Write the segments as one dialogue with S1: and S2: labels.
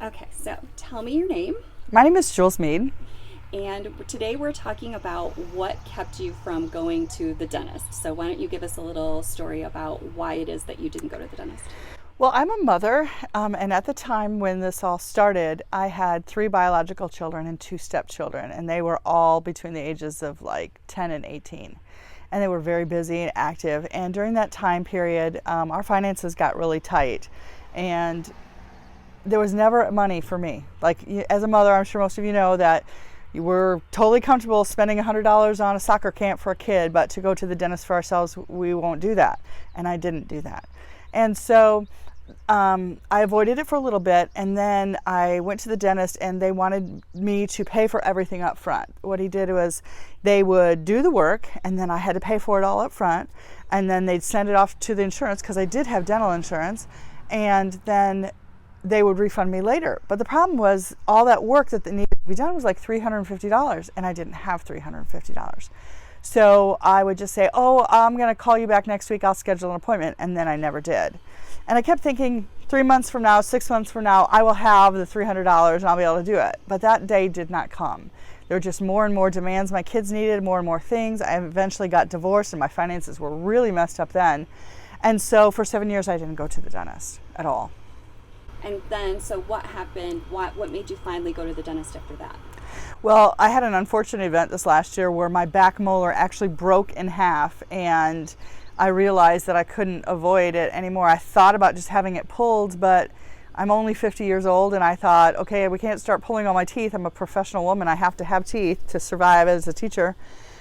S1: Okay, so tell me your name.
S2: My name is Jules Mead.
S1: And today we're talking about what kept you from going to the dentist. So, why don't you give us a little story about why it is that you didn't go to the dentist?
S2: Well, I'm a mother, and at the time when this all started, I had three biological children and two stepchildren, and they were all between the ages of like 10 and 18. And they were very busy and active. And during that time period, our finances got really tight. And there was never money for me. Like, as a mother, I'm sure most of you know that we're totally comfortable spending $100 on a soccer camp for a kid, but to go to the dentist for ourselves, we won't do that. And I didn't do that. And so I avoided it for a little bit, and then I went to the dentist, and they wanted me to pay for everything up front. What he did was they would do the work, and then I had to pay for it all up front, and then they'd send it off to the insurance because I did have dental insurance, and then they would refund me later. But the problem was all that work that needed to be done was like $350, and I didn't have $350. So I would just say, oh, I'm going to call you back next week. I'll schedule an appointment. And then I never did. And I kept thinking 3 months from now, 6 months from now, I will have the $300 and I'll be able to do it. But that day did not come. There were just more and more demands. My kids needed more and more things. I eventually got divorced and my finances were really messed up then. And so for 7 years, I didn't go to the dentist at all.
S1: And then, so what happened? What made you finally go to the dentist after that?
S2: Well, I had an unfortunate event this last year where my back molar actually broke in half, and I realized that I couldn't avoid it anymore. I thought about just having it pulled, but I'm only 50 years old, and I thought, okay, we can't start pulling all my teeth. I'm a professional woman. I have to have teeth to survive as a teacher.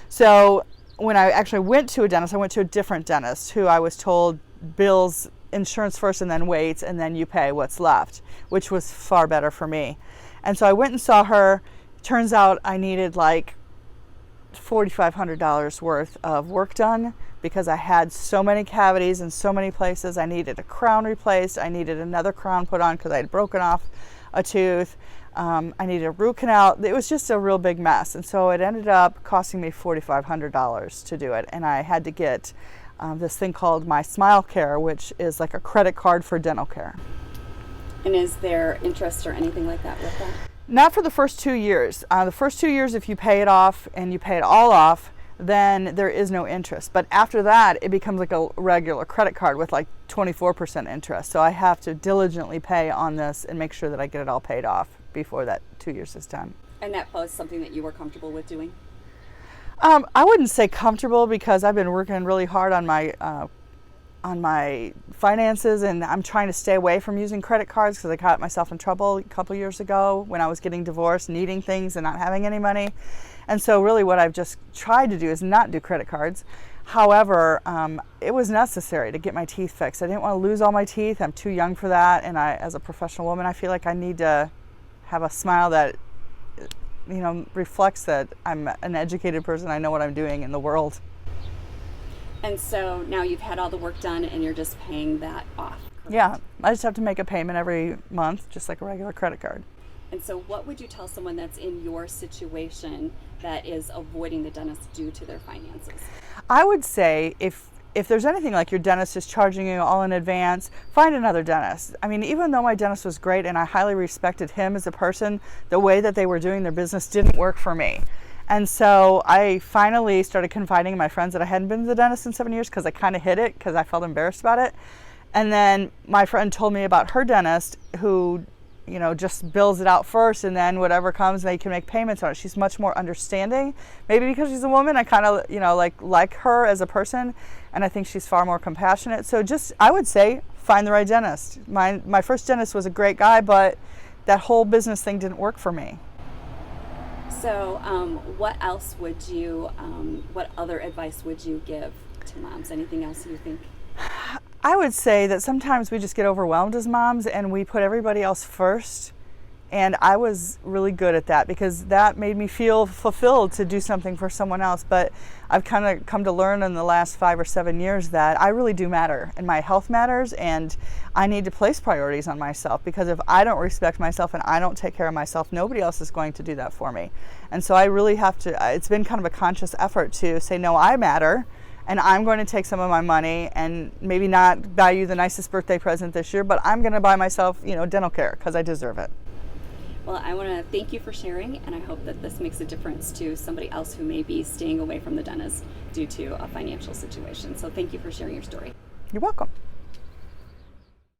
S2: So when I actually went to a dentist, I went to a different dentist who I was told bills insurance first and then waits, and then you pay what's left, which was far better for me. And so I went and saw her. Turns out I needed like $4,500 worth of work done because I had so many cavities in so many places. I needed a crown replaced. I needed another crown put on because I had broken off a tooth. I needed a root canal. It was just a real big mess. And so it ended up costing me $4,500 to do it. And I had to get this thing called my Smile Care, which is like a credit card for dental care.
S1: And is there interest or anything like that with that?
S2: Not for the first 2 years. The first 2 years, if you pay it off and you pay it all off, then there is no interest. But after that, it becomes like a regular credit card with like 24% interest. So I have to diligently pay on this and make sure that I get it all paid off before that 2 years is done.
S1: And that was something that you were comfortable with doing?
S2: I wouldn't say comfortable because I've been working really hard on my finances, and I'm trying to stay away from using credit cards because I got myself in trouble a couple years ago when I was getting divorced, needing things and not having any money. And so really what I've just tried to do is not do credit cards. However, it was necessary to get my teeth fixed. I didn't want to lose all my teeth. I'm too young for that. And as a professional woman, I feel like I need to have a smile that reflects that I'm an educated person. I know what I'm doing in the world.
S1: And so now you've had all the work done and you're just paying that off, correct?
S2: Yeah, I just have to make a payment every month, just like a regular credit card.
S1: And so what would you tell someone that's in your situation that is avoiding the dentist due to their finances?
S2: I would say if there's anything like your dentist is charging you all in advance, find another dentist. I mean, even though my dentist was great and I highly respected him as a person, the way that they were doing their business didn't work for me. And so I finally started confiding in my friends that I hadn't been to the dentist in 7 years because I kind of hid it because I felt embarrassed about it. And then my friend told me about her dentist who, just bills it out first, and then whatever comes, they can make payments on it. She's much more understanding. Maybe because she's a woman, I kind of, like her as a person, and I think she's far more compassionate. So I would say, find the right dentist. My first dentist was a great guy, but that whole business thing didn't work for me.
S1: So what other advice would you give to moms? Anything else you think?
S2: I would say that sometimes we just get overwhelmed as moms and we put everybody else first. And I was really good at that because that made me feel fulfilled to do something for someone else. But I've kind of come to learn in the last 5 or 7 years that I really do matter and my health matters, and I need to place priorities on myself, because if I don't respect myself and I don't take care of myself, nobody else is going to do that for me. And so I really have to, it's been kind of a conscious effort to say, no, I matter. and I'm going to take some of my money and maybe not buy you the nicest birthday present this year, but I'm going to buy myself, dental care because I deserve it.
S1: Well, I want to thank you for sharing, and I hope that this makes a difference to somebody else who may be staying away from the dentist due to a financial situation. So thank you for sharing your story.
S2: You're welcome.